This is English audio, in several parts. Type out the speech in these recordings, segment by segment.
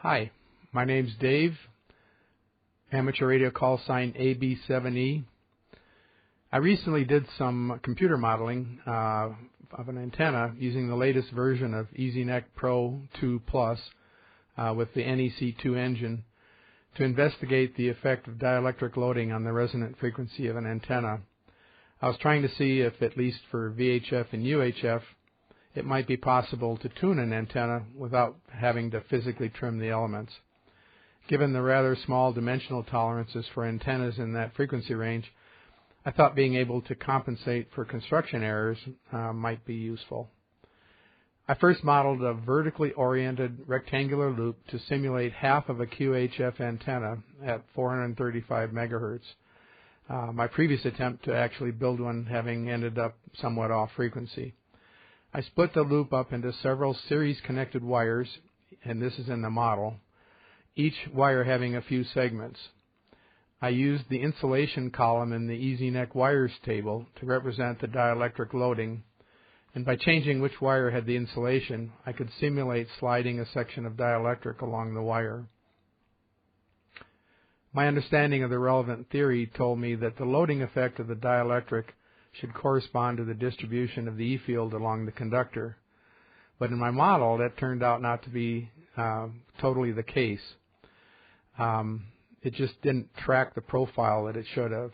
Hi, my name's Dave, amateur radio call sign AB7E. I recently did some computer modeling of an antenna using the latest version of EZNEC Pro 2 Plus with the NEC2 engine to investigate the effect of dielectric loading on the resonant frequency of an antenna. I was trying to see if, at least for VHF and UHF, it might be possible to tune an antenna without having to physically trim the elements. Given the rather small dimensional tolerances for antennas in that frequency range, I thought being able to compensate for construction errors might be useful. I first modeled a vertically oriented rectangular loop to simulate half of a QHF antenna at 435 megahertz. My previous attempt to actually build one having ended up somewhat off frequency. I split the loop up into several series connected wires, and this is in the model, each wire having a few segments. I used the insulation column in the EZNEC wires table to represent the dielectric loading, and by changing which wire had the insulation, I could simulate sliding a section of dielectric along the wire. My understanding of the relevant theory told me that the loading effect of the dielectric should correspond to the distribution of the E field along the conductor. But in my model, that turned out not to be totally the case. It just didn't track the profile that it should have.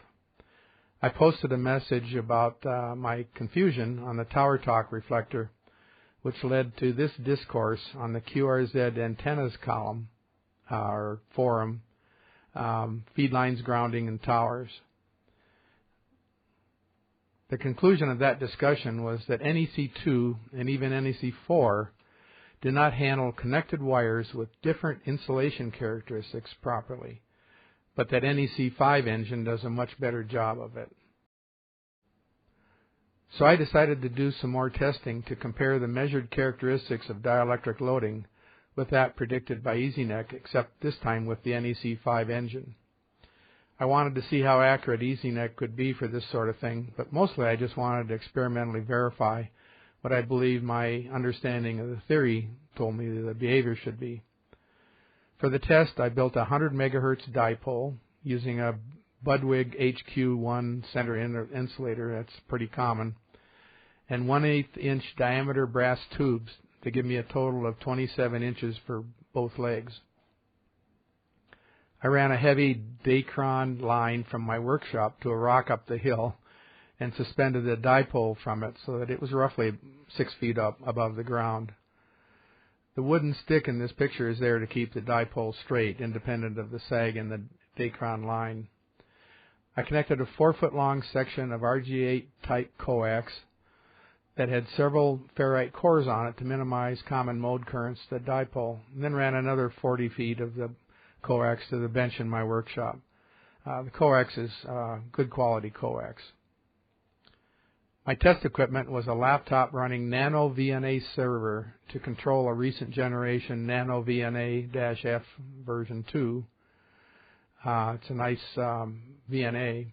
I posted a message about my confusion on the Tower Talk reflector, which led to this discourse on the QRZ antennas column, or forum, feed lines, grounding, and towers. The conclusion of that discussion was that NEC2 and even NEC4 do not handle connected wires with different insulation characteristics properly, but that NEC5 engine does a much better job of it. So I decided to do some more testing to compare the measured characteristics of dielectric loading with that predicted by EZNEC, except this time with the NEC5 engine. I wanted to see how accurate EZNEC could be for this sort of thing, but mostly I just wanted to experimentally verify what I believe my understanding of the theory told me the behavior should be. For the test, I built a 100 megahertz dipole using a Budwig HQ1 center insulator, that's pretty common, and 1/8 inch diameter brass tubes to give me a total of 27 inches for both legs. I ran a heavy Dacron line from my workshop to a rock up the hill and suspended a dipole from it so that it was roughly 6 feet up above the ground. The wooden stick in this picture is there to keep the dipole straight, independent of the sag in the Dacron line. I connected a 4-foot-long section of RG8 type coax that had several ferrite cores on it to minimize common mode currents to the dipole, and then ran another 40 feet of the coax to the bench in my workshop. The coax is good quality coax. My test equipment was a laptop running Nano VNA server to control a recent generation Nano VNA-F version 2. It's a nice VNA.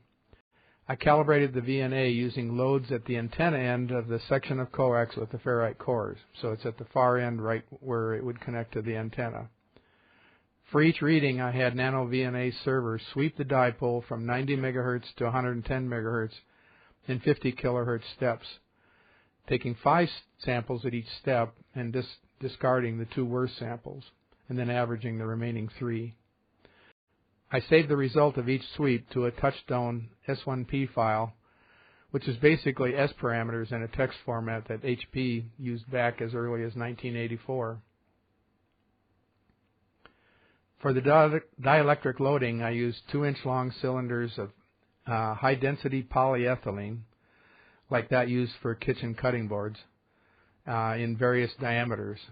I calibrated the VNA using loads at the antenna end of the section of coax with the ferrite cores, so it's at the far end right where it would connect to the antenna. For each reading, I had Nano VNA server sweep the dipole from 90 megahertz to 110 megahertz in 50 kilohertz steps, taking 5 samples at each step and discarding the 2 worst samples, and then averaging the remaining 3. I saved the result of each sweep to a touchstone S1P file, which is basically S parameters in a text format that HP used back as early as 1984. For the dielectric loading, I used 2-inch long cylinders of high-density polyethylene, like that used for kitchen cutting boards, in various diameters.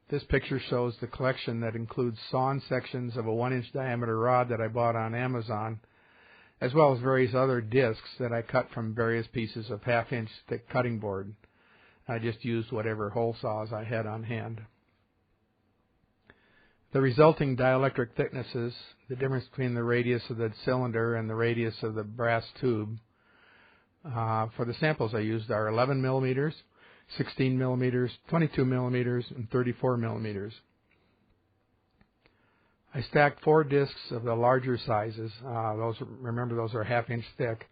This picture shows the collection that includes sawn sections of a 1-inch diameter rod that I bought on Amazon, as well as various other discs that I cut from various pieces of 1/2-inch thick cutting board. I just used whatever hole saws I had on hand. The resulting dielectric thicknesses, the difference between the radius of the cylinder and the radius of the brass tube, for the samples I used are 11 millimeters, 16 millimeters, 22 millimeters, and 34 millimeters. I stacked 4 discs of the larger sizes. Remember, those are ½ inch thick,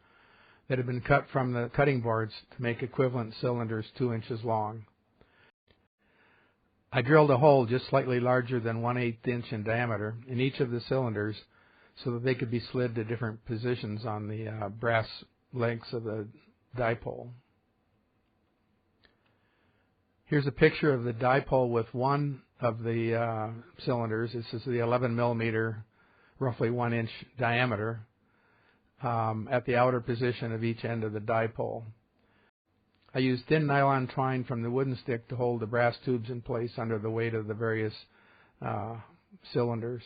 that had been cut from the cutting boards to make equivalent cylinders 2 inches long. I drilled a hole just slightly larger than 1/8 inch in diameter in each of the cylinders so that they could be slid to different positions on the brass legs of the dipole. Here's a picture of the dipole with one of the cylinders. This is the 11 millimeter, roughly 1 inch diameter, at the outer position of each end of the dipole. I used thin nylon twine from the wooden stick to hold the brass tubes in place under the weight of the various cylinders.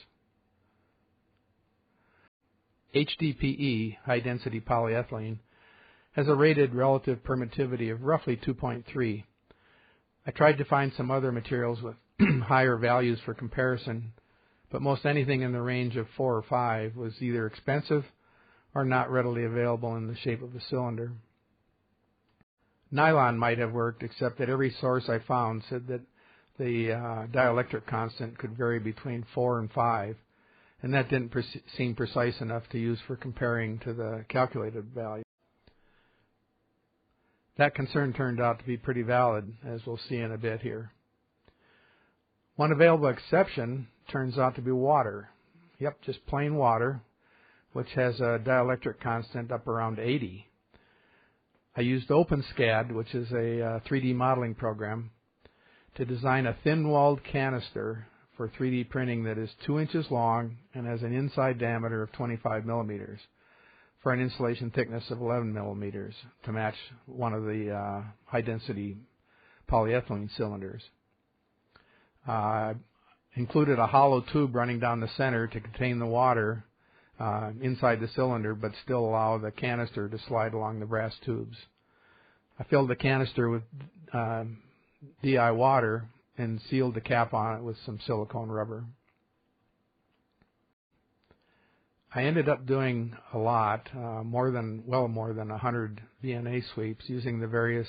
HDPE, high-density polyethylene, has a rated relative permittivity of roughly 2.3. I tried to find some other materials with higher values for comparison, but most anything in the range of 4 or 5 was either expensive or not readily available in the shape of a cylinder. Nylon might have worked, except that every source I found said that the dielectric constant could vary between 4 and 5, and that didn't seem precise enough to use for comparing to the calculated value. That concern turned out to be pretty valid, as we'll see in a bit here. One available exception turns out to be water. Yep, just plain water, which has a dielectric constant up around 80. I used OpenSCAD, which is a 3D modeling program, to design a thin-walled canister for 3D printing that is 2 inches long and has an inside diameter of 25 millimeters for an insulation thickness of 11 millimeters to match one of the high-density polyethylene cylinders. Included a hollow tube running down the center to contain the water inside the cylinder, but still allow the canister to slide along the brass tubes. I filled the canister with DI water and sealed the cap on it with some silicone rubber. I ended up doing a lot, more than 100 VNA sweeps using the various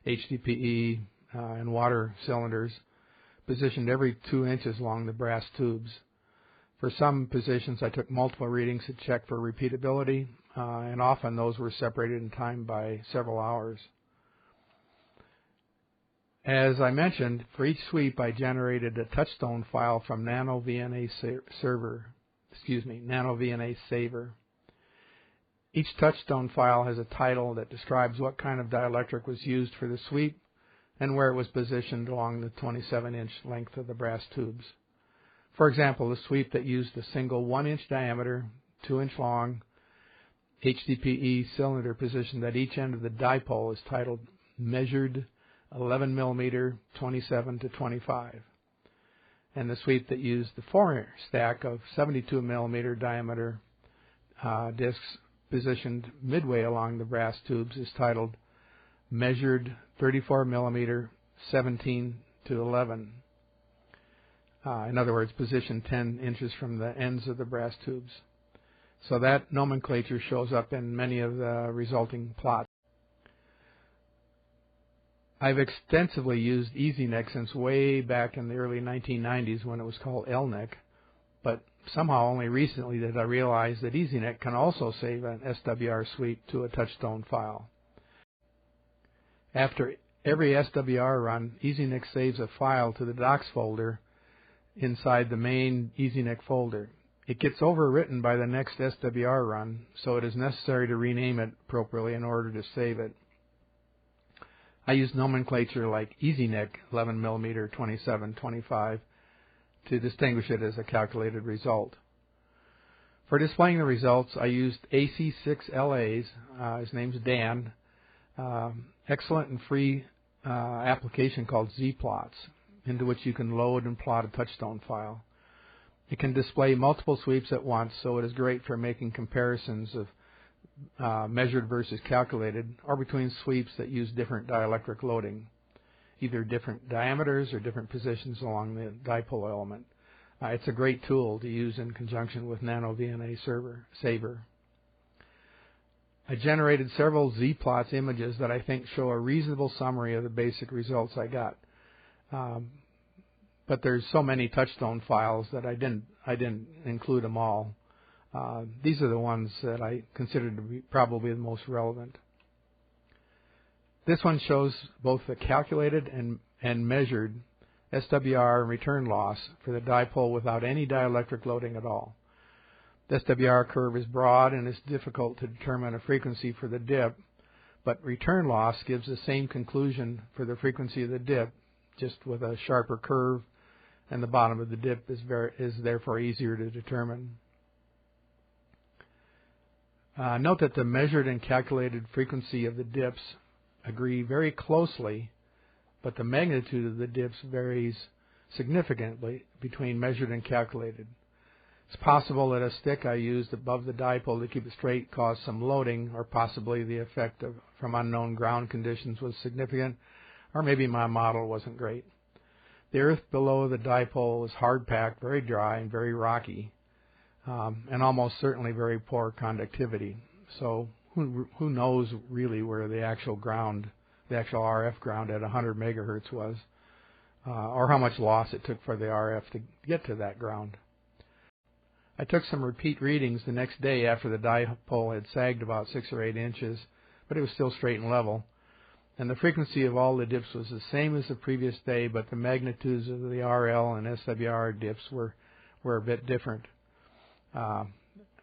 HDPE and water cylinders, positioned every 2 inches along the brass tubes. For some positions, I took multiple readings to check for repeatability, and often those were separated in time by several hours. As I mentioned, for each sweep, I generated a touchstone file from NanoVNA Saver. Each touchstone file has a title that describes what kind of dielectric was used for the sweep and where it was positioned along the 27-inch length of the brass tubes. For example, the sweep that used a single 1-inch diameter, 2-inch long HDPE cylinder positioned at each end of the dipole is titled Measured 11 millimeter 27 to 25. And the sweep that used the 4 stack of 72 millimeter diameter discs positioned midway along the brass tubes is titled Measured 34 millimeter 17 to 11. In other words, positioned 10 inches from the ends of the brass tubes. So that nomenclature shows up in many of the resulting plots. I've extensively used EZNEC since way back in the early 1990s when it was called EZNEC, but somehow only recently did I realize that EZNEC can also save an SWR sweep to a touchstone file. After every SWR run, EZNEC saves a file to the docs folder inside the main EZNEC folder. It gets overwritten by the next SWR run, so it is necessary to rename it appropriately in order to save it. I use nomenclature like EZNEC 11 millimeter 27 25 to distinguish it as a calculated result. For displaying the results, I used AC6LA's, his name's Dan, excellent and free application called ZPlots, into which you can load and plot a touchstone file. It can display multiple sweeps at once, so it is great for making comparisons of measured versus calculated, or between sweeps that use different dielectric loading, either different diameters or different positions along the dipole element. It's a great tool to use in conjunction with NanoVNA Saver. I generated several Z-plots images that I think show a reasonable summary of the basic results I got. But there's so many touchstone files that I didn't include them all. These are the ones that I consider to be probably the most relevant. This one shows both the calculated and measured SWR and return loss for the dipole without any dielectric loading at all. The SWR curve is broad and it's difficult to determine a frequency for the dip, but return loss gives the same conclusion for the frequency of the dip, just with a sharper curve, and the bottom of the dip is therefore easier to determine. Note that the measured and calculated frequency of the dips agree very closely, but the magnitude of the dips varies significantly between measured and calculated. It's possible that a stick I used above the dipole to keep it straight caused some loading, or possibly the effect from unknown ground conditions was significant, or maybe my model wasn't great. The earth below the dipole is hard-packed, very dry, and very rocky, and almost certainly very poor conductivity. So who knows really where the actual ground, the actual RF ground at 100 megahertz was, or how much loss it took for the RF to get to that ground. I took some repeat readings the next day after the dipole had sagged about 6 or 8 inches, but it was still straight and level. And the frequency of all the dips was the same as the previous day, but the magnitudes of the RL and SWR dips were a bit different. I'm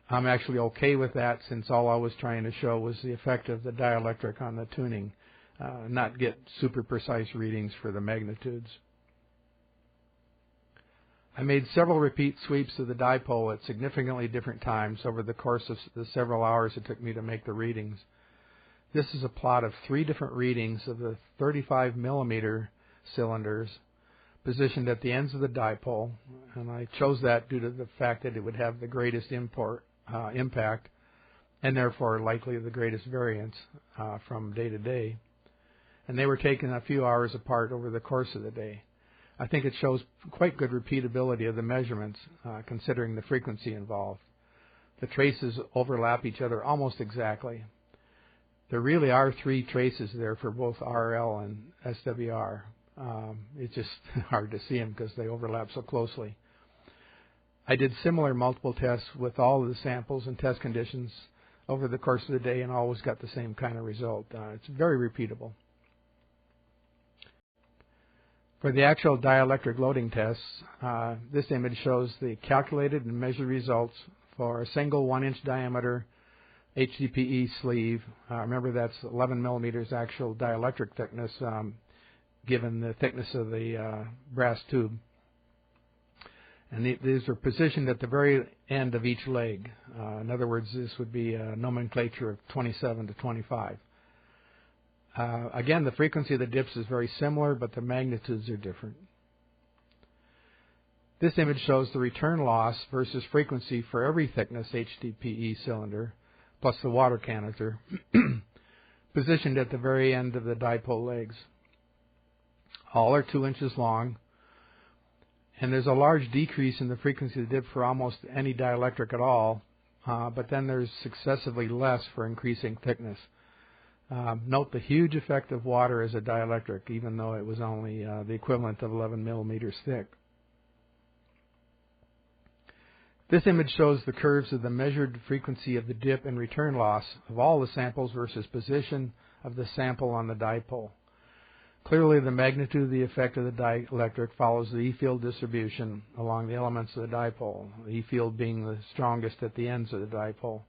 actually okay with that, since all I was trying to show was the effect of the dielectric on the tuning, not get super precise readings for the magnitudes. I made several repeat sweeps of the dipole at significantly different times over the course of the several hours it took me to make the readings. This is a plot of 3 different readings of the 35 millimeter cylinders positioned at the ends of the dipole, and I chose that due to the fact that it would have the greatest impact, and therefore likely the greatest variance from day to day. And they were taken a few hours apart over the course of the day. I think it shows quite good repeatability of the measurements, considering the frequency involved. The traces overlap each other almost exactly. There really are 3 traces there for both RL and SWR. It's just hard to see them because they overlap so closely. I did similar multiple tests with all of the samples and test conditions over the course of the day and always got the same kind of result. It's very repeatable. For the actual dielectric loading tests, this image shows the calculated and measured results for a single 1-inch diameter HDPE sleeve. Remember, that's 11 millimeters actual dielectric thickness, given the thickness of the brass tube. And these are positioned at the very end of each leg. In other words, this would be a nomenclature of 27 to 25. Again, the frequency of the dips is very similar, but the magnitudes are different. This image shows the return loss versus frequency for every thickness HDPE cylinder, plus the water canister, positioned at the very end of the dipole legs. All are 2 inches long, and there's a large decrease in the frequency of the dip for almost any dielectric at all, but then there's successively less for increasing thickness. Note the huge effect of water as a dielectric, even though it was only the equivalent of 11 millimeters thick. This image shows the curves of the measured frequency of the dip and return loss of all the samples versus position of the sample on the dipole. Clearly, the magnitude of the effect of the dielectric follows the E-field distribution along the elements of the dipole, the E-field being the strongest at the ends of the dipole.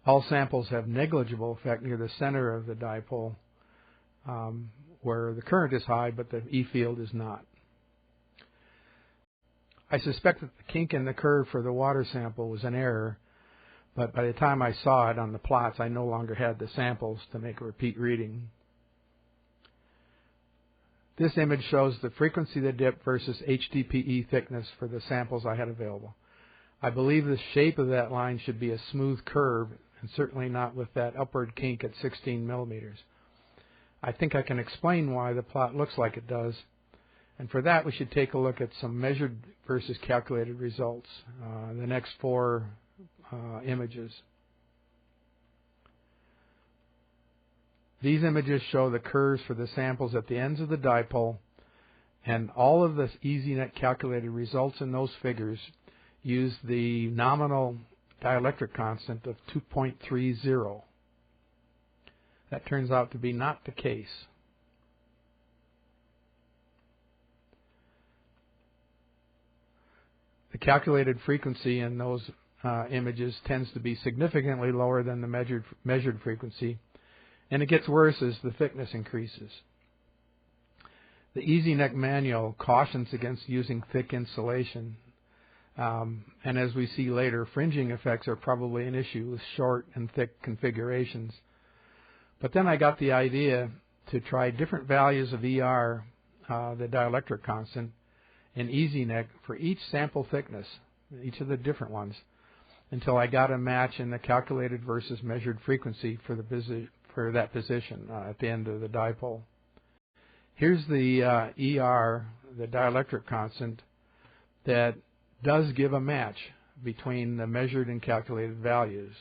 All samples have negligible effect near the center of the dipole, where the current is high, but the E-field is not. I suspect that the kink in the curve for the water sample was an error, but by the time I saw it on the plots, I no longer had the samples to make a repeat reading. This image shows the frequency of the dip versus HDPE thickness for the samples I had available. I believe the shape of that line should be a smooth curve, and certainly not with that upward kink at 16 millimeters. I think I can explain why the plot looks like it does, and for that we should take a look at some measured versus calculated results, the next 4 images. These images show the curves for the samples at the ends of the dipole, and all of the EZNEC calculated results in those figures use the nominal dielectric constant of 2.30. That turns out to be not the case. The calculated frequency in those images tends to be significantly lower than the measured frequency, and it gets worse as the thickness increases. The EZNEC manual cautions against using thick insulation, and as we see later, fringing effects are probably an issue with short and thick configurations. But then I got the idea to try different values of ER, the dielectric constant, in EZNEC for each sample thickness, each of the different ones, until I got a match in the calculated versus measured frequency for that position at the end of the dipole. Here's the ER, the dielectric constant, that does give a match between the measured and calculated values.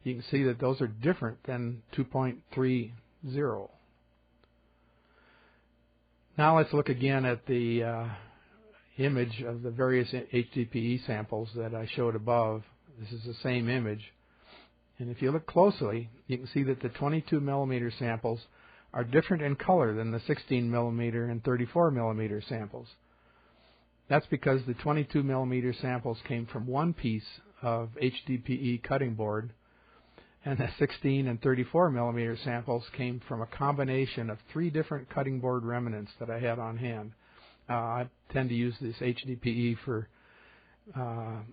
You can see that those are different than 2.30. Now let's look again at the image of the various HDPE samples that I showed above. This is the same image. And if you look closely, you can see that the 22 millimeter samples are different in color than the 16 millimeter and 34 millimeter samples. That's because the 22 millimeter samples came from one piece of HDPE cutting board, and the 16 and 34 millimeter samples came from a combination of 3 different cutting board remnants that I had on hand. I tend to use this HDPE for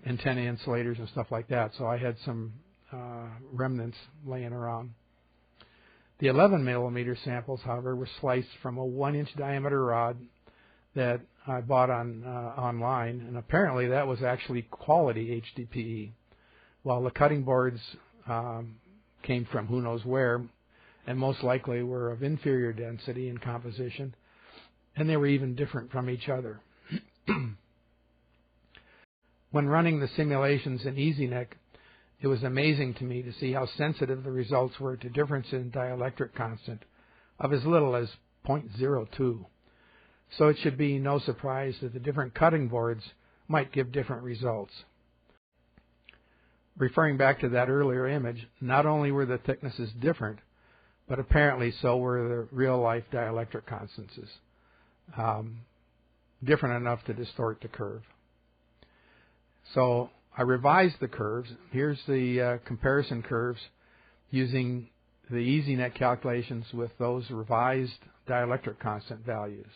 antenna insulators and stuff like that, so I had some remnants laying around. The 11 millimeter samples, however, were sliced from a 1-inch diameter rod that I bought online, and apparently that was actually quality HDPE, while the cutting boards came from who knows where, and most likely were of inferior density and composition, and they were even different from each other. When running the simulations in EZNEC, it was amazing to me to see how sensitive the results were to difference in dielectric constant of as little as 0.02. So it should be no surprise that the different cutting boards might give different results. Referring back to that earlier image, not only were the thicknesses different, but apparently so were the real-life dielectric constants, different enough to distort the curve. So I revised the curves. Here's the comparison curves using the EZNEC calculations with those revised dielectric constant values.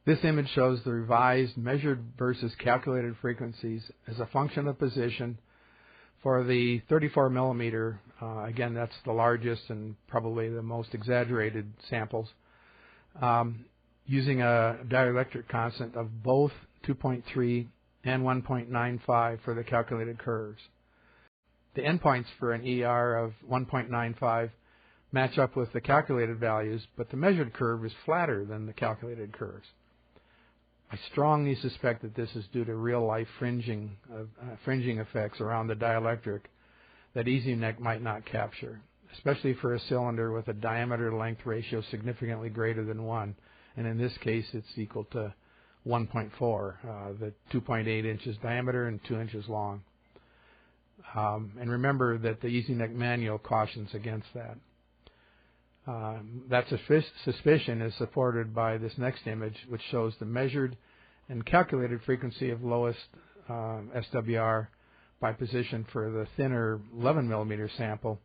This image shows the revised measured versus calculated frequencies as a function of position for the 34 millimeter. Again, that's the largest and probably the most exaggerated samples, using a dielectric constant of both 2.3 and 1.95 for the calculated curves. The endpoints for an ER of 1.95 match up with the calculated values, but the measured curve is flatter than the calculated curves. I strongly suspect that this is due to real-life fringing effects around the dielectric that EZNEC might not capture, especially for a cylinder with a diameter-length ratio significantly greater than 1, and in this case it's equal to 1.4, the 2.8 inches diameter and 2 inches long. And remember that the EZNEC manual cautions against that. That suspicion is supported by this next image, which shows the measured and calculated frequency of lowest SWR by position for the thinner 11 millimeter sample,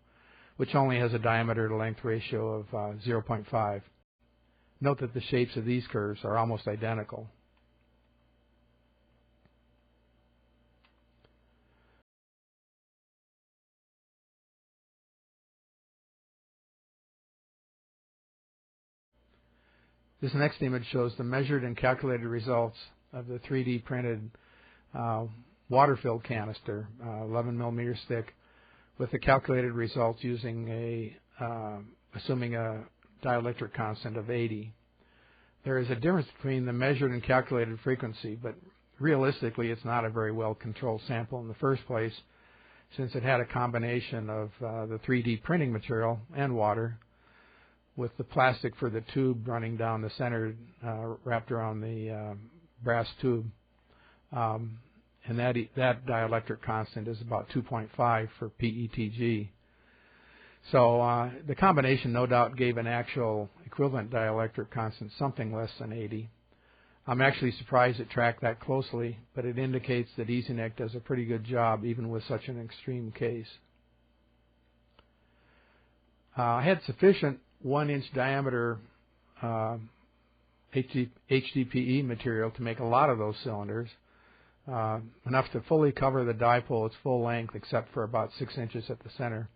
which only has a diameter to length ratio of 0.5. Note that the shapes of these curves are almost identical. This next image shows the measured and calculated results of the 3D printed water-filled canister, 11 millimeters thick, with the calculated results using assuming a dielectric constant of 80. There is a difference between the measured and calculated frequency, but realistically it's not a very well controlled sample in the first place, since it had a combination of the 3D printing material and water, with the plastic for the tube running down the center wrapped around the brass tube. And that dielectric constant is about 2.5 for PETG. So the combination no doubt gave an actual equivalent dielectric constant something less than 80. I'm actually surprised it tracked that closely, but it indicates that EZNEC does a pretty good job even with such an extreme case. I had sufficient 1-inch diameter HDPE material to make a lot of those cylinders, enough to fully cover the dipole its full length except for about 6 inches at the center,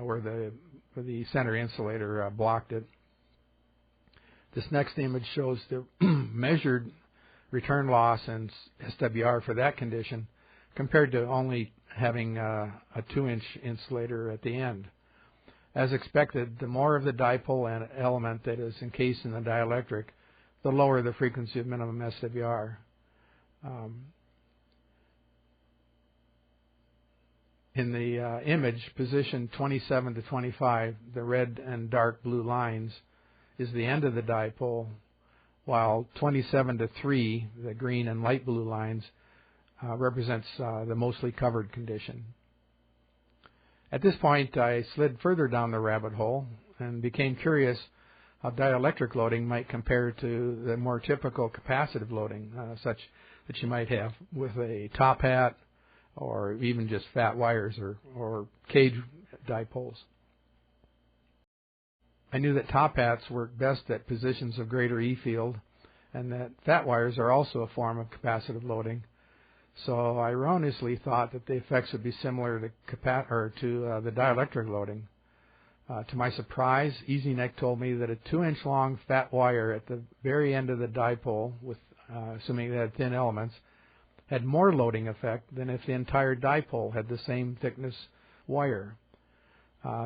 where the center insulator blocked it. This next image shows the measured return loss and SWR for that condition compared to only having a 2-inch insulator at the end. As expected, the more of the dipole and element that is encased in the dielectric, the lower the frequency of minimum SWR. In the image, position 27 to 25, the red and dark blue lines, is the end of the dipole, while 27 to 3, the green and light blue lines, represents the mostly covered condition. At this point, I slid further down the rabbit hole and became curious how dielectric loading might compare to the more typical capacitive loading, such that you might have with a top hat or even just fat wires or cage dipoles. I knew that top hats work best at positions of greater E field, and that fat wires are also a form of capacitive loading. So I erroneously thought that the effects would be similar to the dielectric loading. To my surprise, EZNEC told me that a 2-inch long fat wire at the very end of the dipole, with assuming it had thin elements, had more loading effect than if the entire dipole had the same thickness wire.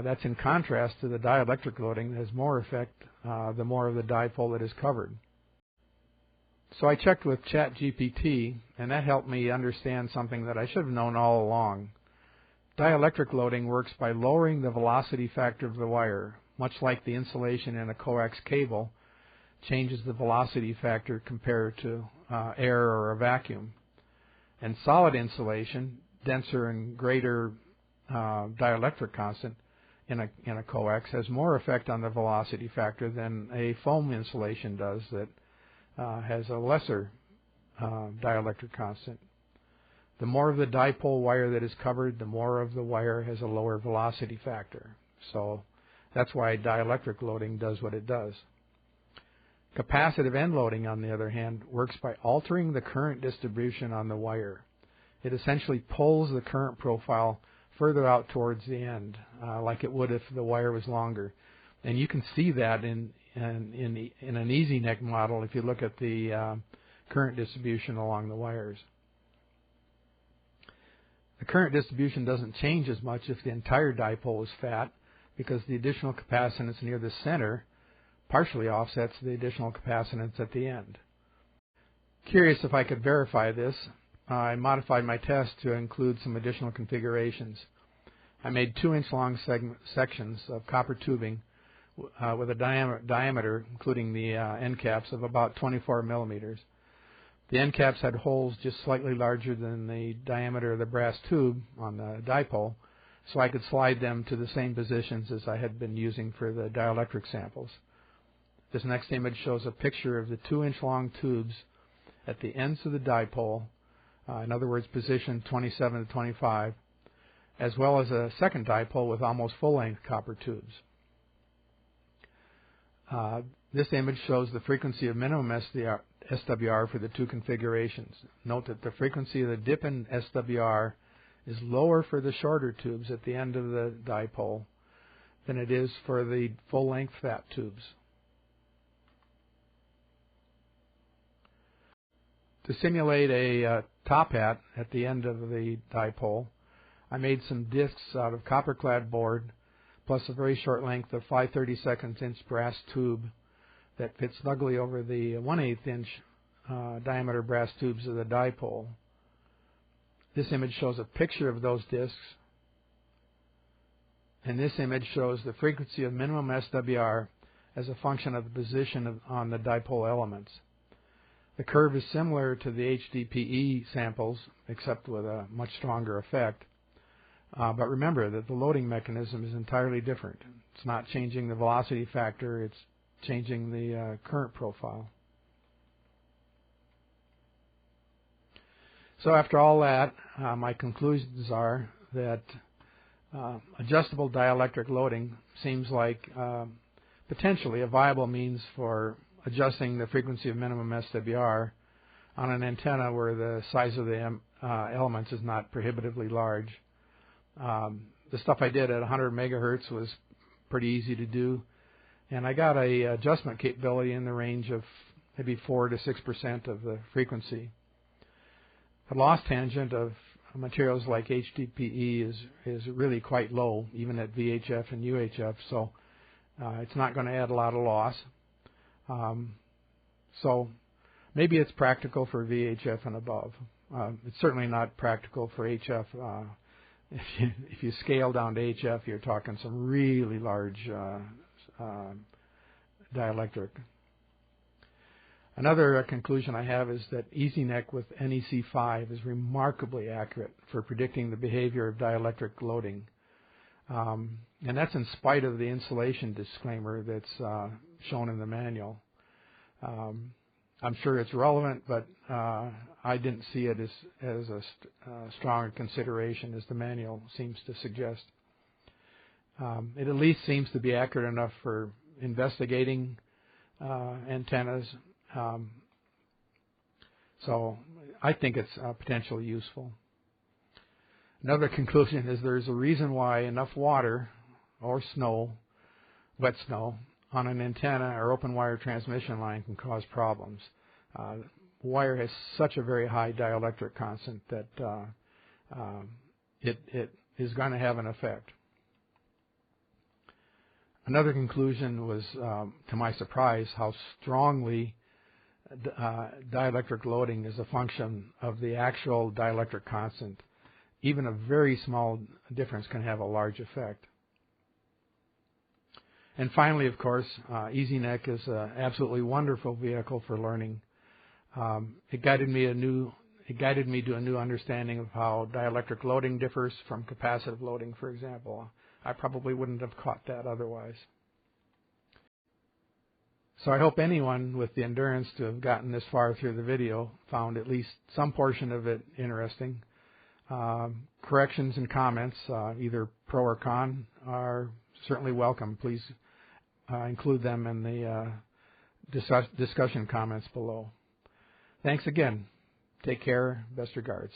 That's in contrast to the dielectric loading that has more effect the more of the dipole that is covered. So I checked with ChatGPT, and that helped me understand something that I should have known all along. Dielectric loading works by lowering the velocity factor of the wire, much like the insulation in a coax cable changes the velocity factor compared to air or a vacuum. And solid insulation, denser and greater dielectric constant in a coax, has more effect on the velocity factor than a foam insulation does that has a lesser dielectric constant. The more of the dipole wire that is covered, the more of the wire has a lower velocity factor. So that's why dielectric loading does what it does. Capacitive end loading, on the other hand, works by altering the current distribution on the wire. It essentially pulls the current profile further out towards the end, like it would if the wire was longer. And you can see that in an EZNEC model if you look at the current distribution along the wires. The current distribution doesn't change as much if the entire dipole is fat, because the additional capacitance near the center partially offsets the additional capacitance at the end. Curious if I could verify this, I modified my test to include some additional configurations. I made 2-inch long sections of copper tubing with a diameter, including the end caps, of about 24 millimeters. The end caps had holes just slightly larger than the diameter of the brass tube on the dipole, so I could slide them to the same positions as I had been using for the dielectric samples. This next image shows a picture of the 2-inch long tubes at the ends of the dipole, in other words, position 27 to 25, as well as a second dipole with almost full-length copper tubes. This image shows the frequency of minimum SWR for the two configurations. Note that the frequency of the dip in SWR is lower for the shorter tubes at the end of the dipole than it is for the full-length fat tubes. To simulate a top hat at the end of the dipole, I made some discs out of copper-clad board plus a very short length of 5/32 inch brass tube that fits snugly over the 1/8 inch diameter brass tubes of the dipole. This image shows a picture of those discs, and this image shows the frequency of minimum SWR as a function of the position on the dipole elements. The curve is similar to the HDPE samples, except with a much stronger effect. But remember that the loading mechanism is entirely different. It's not changing the velocity factor, it's changing the current profile. So after all that, my conclusions are that adjustable dielectric loading seems like potentially a viable means for adjusting the frequency of minimum SWR on an antenna where the size of the elements is not prohibitively large. The stuff I did at 100 megahertz was pretty easy to do, and I got a adjustment capability in the range of maybe 4 to 6% of the frequency. The loss tangent of materials like HDPE is really quite low, even at VHF and UHF, so it's not going to add a lot of loss. So maybe it's practical for VHF and above. It's certainly not practical for HF. If you scale down to HF, you're talking some really large dielectric. Another conclusion I have is that EZNEC with NEC5 is remarkably accurate for predicting the behavior of dielectric loading. And that's in spite of the insulation disclaimer that's shown in the manual. I'm sure it's relevant, but I didn't see it as a strong consideration as the manual seems to suggest. It at least seems to be accurate enough for investigating antennas. So I think it's potentially useful. Another conclusion is there's a reason why enough water or snow, wet snow, on an antenna or open wire transmission line can cause problems. Wire has such a very high dielectric constant that it is going to have an effect. Another conclusion was, to my surprise, how strongly dielectric loading is a function of the actual dielectric constant. Even a very small difference can have a large effect. And finally, of course, EZNEC is an absolutely wonderful vehicle for learning. It guided me to a new understanding of how dielectric loading differs from capacitive loading, for example. I probably wouldn't have caught that otherwise. So I hope anyone with the endurance to have gotten this far through the video found at least some portion of it interesting. Corrections and comments, either pro or con, are certainly welcome. Please include them in the discussion comments below. Thanks again. Take care. Best regards.